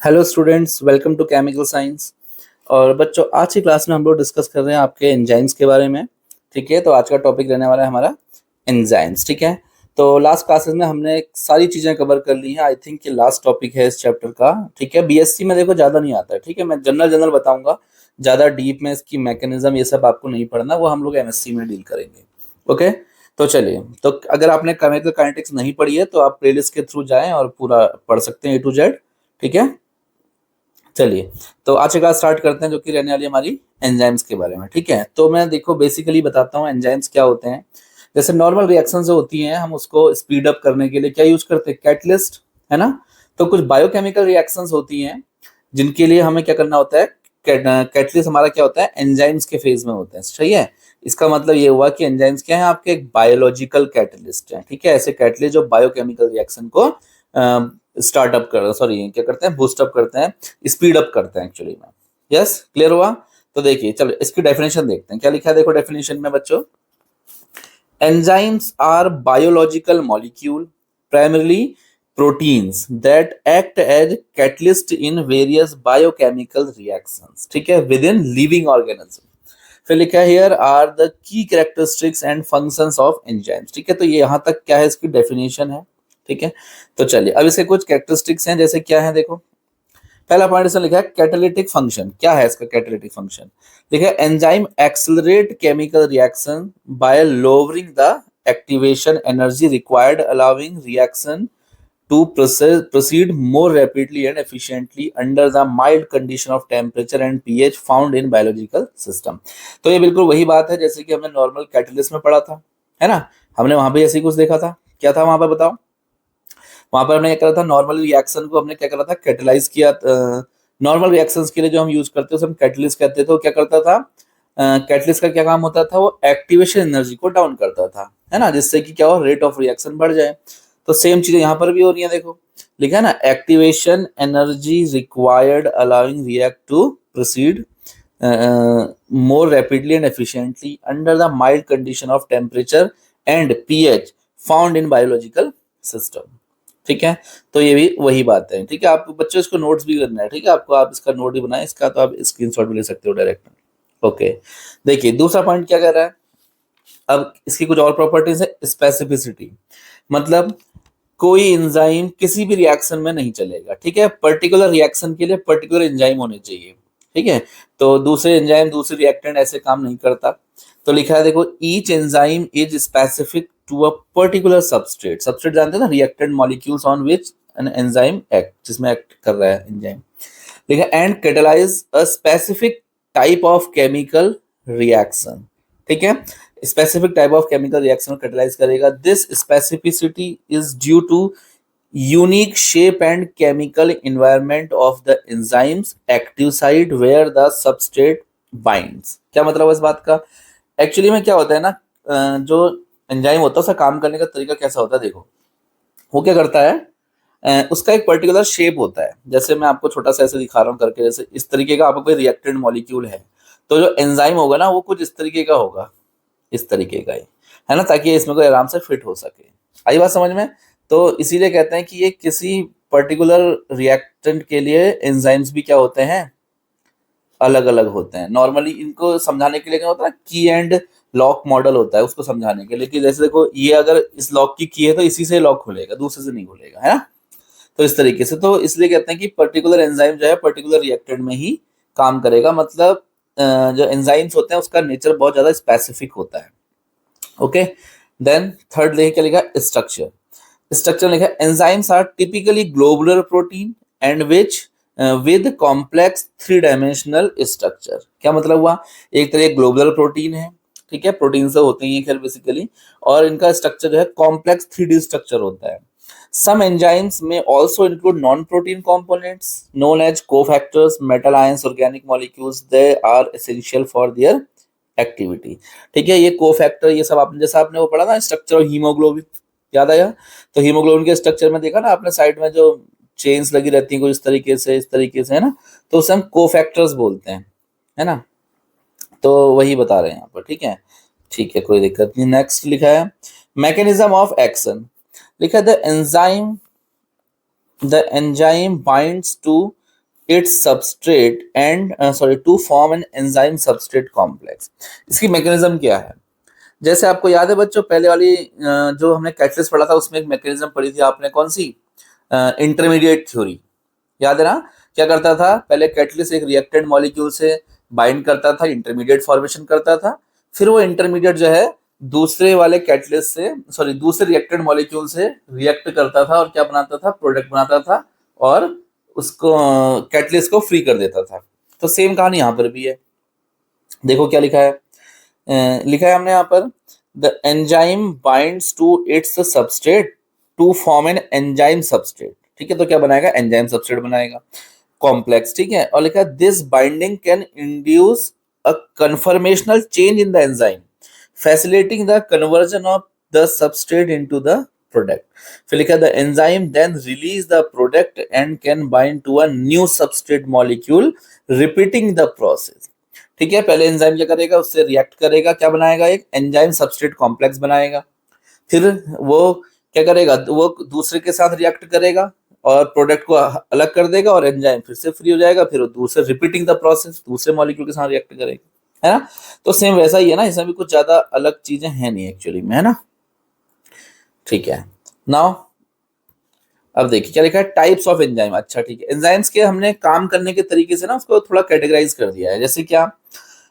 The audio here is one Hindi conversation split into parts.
Hello students, welcome to chemical science. और बच्चों, आज की क्लास में हम लोग डिस्कस कर रहे हैं आपके एंजाइम्स के बारे में। ठीक है, तो आज का टॉपिक रहने वाला है हमारा एंजाइम्स। ठीक है, तो लास्ट क्लासेस में हमने सारी चीज़ें कवर कर ली हैं। आई थिंक ये लास्ट टॉपिक है इस चैप्टर का। ठीक है, बीएससी में देखो ज़्यादा नहीं आता है। ठीक है, मैं जनरल जनरल बताऊंगा, ज़्यादा डीप में इसकी मैकेनिज्म ये सब आपको नहीं पढ़ना, वो हम लोग एमएससी में डील करेंगे। ओके, तो चलिए, तो अगर आपने केमिकल काइनेटिक्स नहीं पढ़ी है तो आप प्लेलिस्ट के थ्रू जाएं और पूरा पढ़ सकते हैं ए टू जेड। ठीक है, चलिए, तो आज की क्लास स्टार्ट करते हैं जो कि रहने वाली हमारी एंजाइम्स के बारे में। ठीक है, तो मैं देखो बेसिकली बताता हूँ एंजाइम्स क्या होते हैं। जैसे नॉर्मल रिएक्शन जो होती हैं, हम उसको स्पीड अप करने के लिए क्या यूज करते हैं? कैटलिस्ट, है ना। तो कुछ बायोकेमिकल रिएक्शंस होती हैं जिनके लिए हमें क्या करना होता है? कैटलिस्ट हमारा क्या होता है? एंजाइम्स के फेज में होता है। सही है, इसका मतलब ये हुआ कि एंजाइम्स क्या है? आपके एक बायोलॉजिकल कैटलिस्ट है। ठीक है, ऐसे कैटलिस्ट जो बायोकेमिकल रिएक्शन को स्टार्टअप कर सॉरी क्या करते हैं? बूस्टअप करते हैं, स्पीड अप करते हैं एक्चुअली में। यस, क्लियर हुआ? तो देखिए, चलो इसकी डेफिनेशन देखते हैं। क्या लिखा है देखो डेफिनेशन में बच्चों। Enzymes are biological molecule, primarily proteins that act as catalyst in various biochemical reactions। ठीक है, within living organism। फिर लिखा है here are the key characteristics and functions of enzymes। ठीक है, तो ये यहाँ तक क्या है? इसकी डेफिनेशन है। ठीक है, तो चलिए अब इसके कुछ कैरेक्टरिस्टिक्स हैं। जैसे क्या है देखो, पहला पॉइंट इसमें लिखा है कैटालिटिक फंक्शन। क्या है इसका कैटालिटिक फंक्शन? लिखा है enzyme accelerate chemical reaction by lowering the activation energy required, allowing reaction to proceed more rapidly and efficiently under the mild condition of temperature and pH found in biological system। तो ये बिल्कुल वही बात है जैसे कि हमने नॉर्मल कैटलिस्ट में पढ़ा था, है ना। हमने वहां पे ऐसे ही कुछ देखा था। क्या था वहां पर बताओ? वहां पर हमने क्या करा था? नॉर्मल रिएक्शन को हमने क्या करा था? कैटलाइज किया। नॉर्मल रिएक्शंस के लिए जो हम यूज करते हैं उसे हम कैटलिस्ट कहते थे। तो क्या करता था? कैटलिस्ट का क्या काम होता था? वो एक्टिवेशन एनर्जी को डाउन करता था, है ना, जिससे कि क्या हो? रेट ऑफ रिएक्शन बढ़ जाए। तो सेम चीजें यहाँ पर भी हो रही है। देखो लिखा है ना, activation energy required allowing react to proceed more rapidly and efficiently under the mild condition of temperature and pH found in biological system। ठीक है, तो ये भी वही बात है। ठीक है, आप बच्चों इसको नोट्स भी करना है। ठीक है, आपको आप इसका नोट भी बनाए इसका, तो आप स्क्रीनशॉट भी ले सकते हो डायरेक्ट। ओके, देखिए दूसरा पॉइंट क्या कर रहा है। अब इसकी कुछ और प्रॉपर्टीज है। स्पेसिफिसिटी, मतलब कोई एंजाइम किसी भी रिएक्शन में नहीं चलेगा। ठीक है, पर्टिकुलर रिएक्शन के लिए पर्टिकुलर एंजाइम होने चाहिए। ठीक है, तो दूसरे एंजाइम दूसरे रिएक्टेंट ऐसे काम नहीं करता। तो लिखा है देखो, each enzyme is specific to a particular substrate. Substrate जानते हैं ना, reactant molecules on which an enzyme act, जिसमें एक्ट कर रहा है एंजाइम। लिखा and catalyse a specific type of chemical reaction. ठीक है, specific type of chemical reaction को कैटलाइज करेगा। This specificity is due to unique shape and chemical environment of the enzyme's active site where the substrate binds. क्या मतलब है इस बात का? एक्चुअली में क्या होता है ना, जो एंजाइम होता है उसका काम करने का तरीका कैसा होता है देखो। वो क्या करता है, उसका एक पर्टिकुलर शेप होता है। जैसे मैं आपको छोटा सा ऐसे दिखा रहा हूँ करके, जैसे इस तरीके का आपको कोई रिएक्टेंट मॉलिक्यूल है, तो जो एंजाइम होगा ना वो कुछ इस तरीके का होगा, इस तरीके का ही, है ना, ताकि इसमें कोई आराम से फिट हो सके। आई बात समझ में? तो इसीलिए कहते हैं कि ये किसी पर्टिकुलर रिएक्टेंट के लिए एंजाइम्स भी क्या होते हैं? अलग अलग होते हैं। नॉर्मली इनको समझाने के लिए क्या होता है, की एंड लॉक मॉडल होता है उसको समझाने के लिए, कि जैसे देखो ये अगर इस लॉक की है तो इसी से लॉक खुलेगा, दूसरे से नहीं खुलेगा, है ना। तो इस तरीके से, तो इसलिए कहते हैं कि पर्टिकुलर एंजाइम जो है पर्टिकुलर रिएक्टेंट में ही काम करेगा। मतलब जो एंजाइम्स होते हैं उसका नेचर बहुत ज्यादा स्पेसिफिक होता है। ओके, देन थर्ड लेके क्या लिखा? स्ट्रक्चर। स्ट्रक्चर लिखा enzymes are typically globular protein and which with complex three dimensional structure. क्या मतलब हुआ? एक तरह ग्लोबुलर प्रोटीन है, ठीक है, प्रोटीन से होते हैं खैर बेसिकली, और इनका स्ट्रक्चर जो है कॉम्प्लेक्स 3D स्ट्रक्चर होता है। Some enzymes may also include non-protein components known as cofactors, metal ions, organic molecules. They are essential for their activity। ठीक है, ये कोफैक्टर ये सब आपने, जैसा आपने वो पढ़ा ना स्ट्रक्चर ऑफ हीमोग्लोबिन, याद आया? तो हीमोग्लोबिन के स्ट्रक्चर में देखा ना आपने, साइड में जो चेन्स लगी रहती हैं कुछ इस तरीके से, है ना, तो उसे हम कोफैक्टर्स बोलते हैं, है ना। तो वही बता रहे हैं यहाँ पर। ठीक है, ठीक है, कोई दिक्कत नहीं। नेक्स्ट लिखा है मैकेनिज्म ऑफ एक्शन। लिखा है the enzyme binds to its substrate and to form an enzyme substrate complex. इसकी मैकेनिज्म क्या है? जैसे आपको याद है बच्चों, पहले वाली जो हमने कैटलिस्ट पढ़ा था उसमें एक मैकेनिज्म पढ़ी थी आपने, कौन सी? इंटरमीडिएट थ्योरी, याद है ना? क्या करता था? पहले कैटलिस्ट एक रिएक्टेंट मॉलिक्यूल से बाइंड करता था, इंटरमीडिएट फॉर्मेशन करता था, फिर वो इंटरमीडिएट जो है दूसरे वाले कैटलिस्ट से दूसरे रिएक्टेंट मॉलिक्यूल से रिएक्ट करता था और क्या बनाता था? प्रोडक्ट बनाता था और उसको कैटलिस्ट को फ्री कर देता था। तो सेम कहानी यहाँ पर भी है। देखो क्या लिखा है, लिखा है हमने यहाँ पर, the enzyme binds to its substrate to form an enzyme substrate. ठीक है, तो क्या बनाएगा? एंजाइम सबस्ट्रेट बनाएगा कॉम्प्लेक्स। ठीक है, और लिखा this binding can induce a conformational change in the enzyme facilitating the conversion of the substrate into the product. फिर लिखा the enzyme then release the product and can bind to a new substrate molecule repeating the process. ठीक है, पहले एंजाइम क्या करेगा? उससे रिएक्ट करेगा, क्या बनाएगा? एक एंजाइम सबस्ट्रेट कॉम्प्लेक्स बनाएगा। फिर वो क्या करेगा? वो दूसरे के साथ रिएक्ट करेगा और प्रोडक्ट को अलग कर देगा और एंजाइम फिर से फ्री हो जाएगा, फिर वो दूसरे रिपीटिंग द प्रोसेस दूसरे मॉलिक्यूल के साथ रिएक्ट करेगा, है ना? तो सेम वैसा ही है ना, इसमें भी कुछ ज्यादा अलग चीजें हैं नहीं एक्चुअली में, है ना? ठीक है, नाउ अब देखिए क्या लिखा है, टाइप्स ऑफ एंजाइम। अच्छा ठीक है, एंजाइम्स के हमने काम करने के तरीके से ना उसको थोड़ा कैटेगराइज कर दिया है। जैसे क्या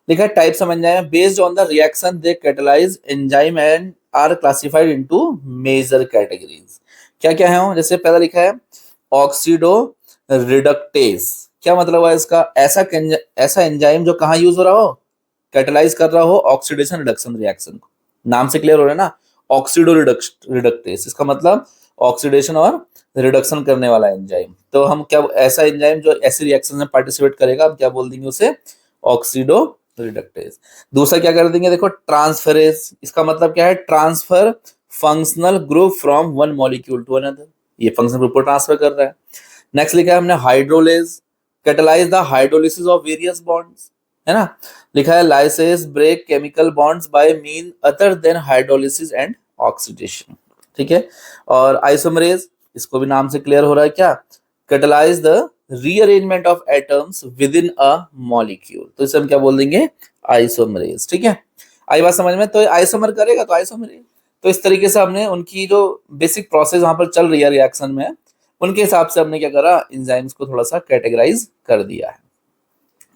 लिखा है, types of enzyme based on the reaction they catalyse enzyme and are classified into major categories. क्या क्या है वो? जैसे पहला लिखा है ऑक्सीडो रिडक्टेज। क्या मतलब है इसका? ऐसा एंजाइम जो कहाँ यूज हो रहा हो? कैटलाइज कर रहा हो ऑक्सीडेशन रिडक्शन रिएक्शन को। नाम से क्लियर हो रहा है ना, ऑक्सीडो रिडक्टेज, इसका मतलब ऑक्सीडेशन और रिडक्शन करने वाला एंजाइम। तो हम क्या, ऐसा एंजाइम जो ऐसी रिएक्शन में पार्टिसिपेट करेगा, हम क्या बोल देंगे उसे? Oxido reductase. दूसरा क्या कर देंगे? देखो ट्रांसफरेज, इसका मतलब क्या है? Transfer functional group from one molecule to another, ये फंक्शनल ग्रुप को ट्रांसफर कर रहा है। नेक्स्ट लिखा है हमने hydrolase, catalyse the hydrolysis of various bonds, है ना? लिखा है lyases break chemical bonds by mean other than hydrolysis and oxidation. ठीक है, और आइसोमरेज, इसको भी नाम से क्लियर हो रहा है क्या? Catalyse the rearrangement of atoms with in a molecule, तो इसे हम क्या बोल देंगे? आइसोमरेज। ठीक है, आई बात समझ में? तो आइसोमर करेगा तो आइसोमरेज। तो इस तरीके से हमने उनकी जो बेसिक प्रोसेस वहां पर चल रही है रिएक्शन में, उनके हिसाब से हमने क्या करा? एंजाइम्स को थोड़ा सा कैटेगराइज कर दिया है।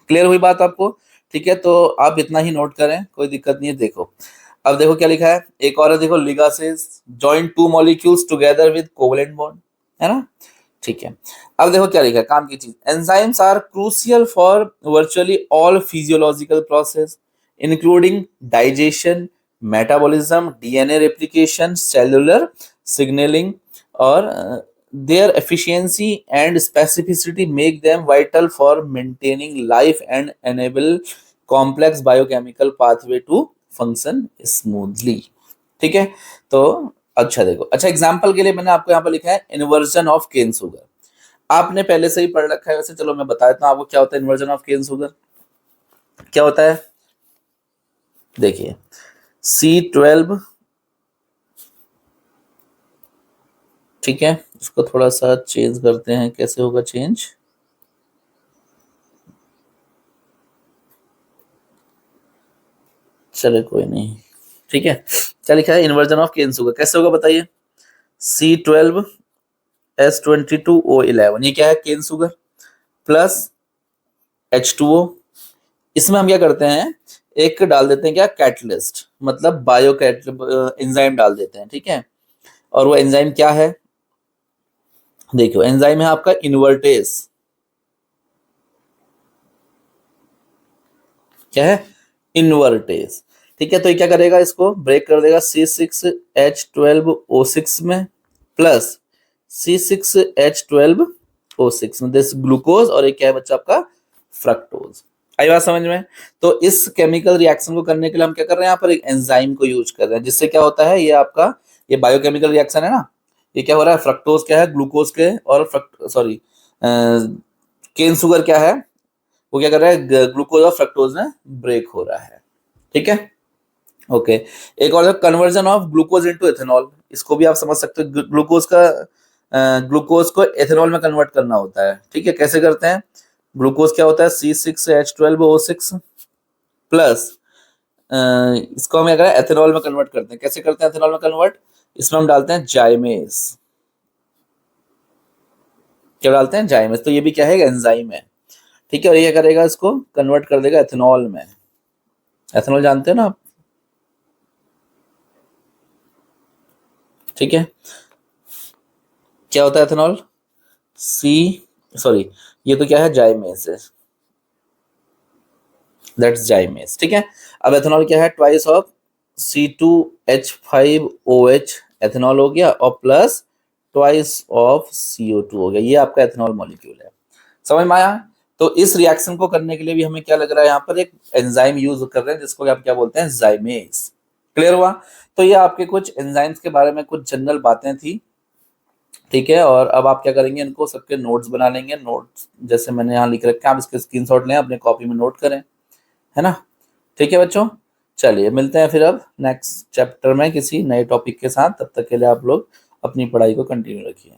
क्लियर हुई बात आपको? ठीक है, तो आप इतना ही नोट करें, कोई दिक्कत नहीं है। देखो अब देखो क्या लिखा है, एक और है, देखो ligases join two molecules together with covalent bond, है ना? ठीक है, अब देखो क्या लिखा है, काम की चीज, enzymes are crucial for virtually all physiological process including digestion, metabolism, DNA replication, cellular signalling, और their efficiency and specificity make them vital for maintaining life and enable complex biochemical pathway to function smoothly। ठीक है, तो अच्छा देखो, अच्छा एग्जांपल के लिए मैंने आपको यहाँ पर लिखा है इन्वर्जन ऑफ केन सुगर। आपने पहले से ही पढ़ रखा है वैसे, चलो मैं बता देता हूँ आपको क्या होता है इन्वर्जन ऑफ केन सुगर। क्या होता है? देखिए C12, ठीक है, इसको थोड़ा सा चेंज करते हैं, कैसे होगा चेंज? चले कोई नहीं, ठीक है। क्या लिखा है? इन्वर्जन ऑफ केन सुगर कैसे होगा बताइए? C12H22O11, ये क्या है? केन सुगर प्लस H2O। इसमें हम क्या करते हैं, एक डाल देते हैं क्या? कैटलिस्ट, मतलब बायो एंजाइम डाल देते हैं, ठीक है। और वो एंजाइम क्या है? देखो एंजाइम है आपका इन्वर्टेज। क्या है? इन्वर्टेज। ठीक है, तो ये क्या करेगा? इसको ब्रेक कर देगा C6H12O6 में प्लस C6H12O6 में, दिस ग्लूकोज, और एक क्या है बच्चा आपका? फ्रक्टोज। आई बात समझ में? तो इस केमिकल रिएक्शन को करने के लिए हम क्या कर रहे हैं? यहाँ पर एक एंजाइम को यूज कर रहे हैं, जिससे क्या होता है, ये आपका ये बायोकेमिकल रिएक्शन है ना, ये क्या हो रहा है? फ्रक्टोज क्या है? ग्लूकोज के और केन शुगर क्या है? वो क्या कर रहा है? ग्लूकोज और फ्रक्टोज में ब्रेक हो रहा है। ठीक है, ओके। एक और conversion of glucose into ethanol, इसको भी आप समझ सकते हो। ग्लूकोज को एथेनॉल में कन्वर्ट करना होता है। ठीक है, कैसे करते हैं? ग्लूकोज क्या होता है C6H12O6 प्लस इसको हम अगर एथेनॉल में कन्वर्ट करते हैं, कैसे करते हैं एथेनॉल में कन्वर्ट, इसमें हम डालते हैं जाइमेज, क्या डालते हैं जाइमेज, तो ये भी क्या है एंजाइम है, ठीक है। और ये करेगा इसको कन्वर्ट कर देगा एथेनॉल में, एथेनॉल जानते हैं ना आप, ठीक है। क्या होता है एथेनॉल, सी सॉरी ये तो क्या है जाइमेज है, दैट्स जाइमेज, ठीक है। अब एथेनॉल क्या है, ट्वाइस ऑफ C2H5OH एथेनॉल हो गया और प्लस ट्वाइस ऑफ CO2 हो गया, ये आपका एथेनॉल मॉलिक्यूल है, समझ में आया। तो इस रिएक्शन को करने के लिए भी हमें क्या लग रहा है, यहाँ पर एक एंजाइम यूज कर रहे हैं जिसको आप क्या बोलते हैं जाइमेज, क्लियर हुआ। तो ये आपके कुछ एंजाइम्स के बारे में कुछ जनरल बातें थी, ठीक है। और अब आप क्या करेंगे, इनको सबके नोट्स बना लेंगे, नोट्स जैसे मैंने यहाँ लिख रखे हैं, आप इसके स्क्रीनशॉट लें अपने कॉपी में नोट करें, है ना, ठीक है बच्चों। चलिए मिलते हैं फिर अब नेक्स्ट चैप्टर में किसी नए टॉपिक के साथ, तब तक के लिए आप लोग अपनी पढ़ाई को कंटिन्यू रखिए।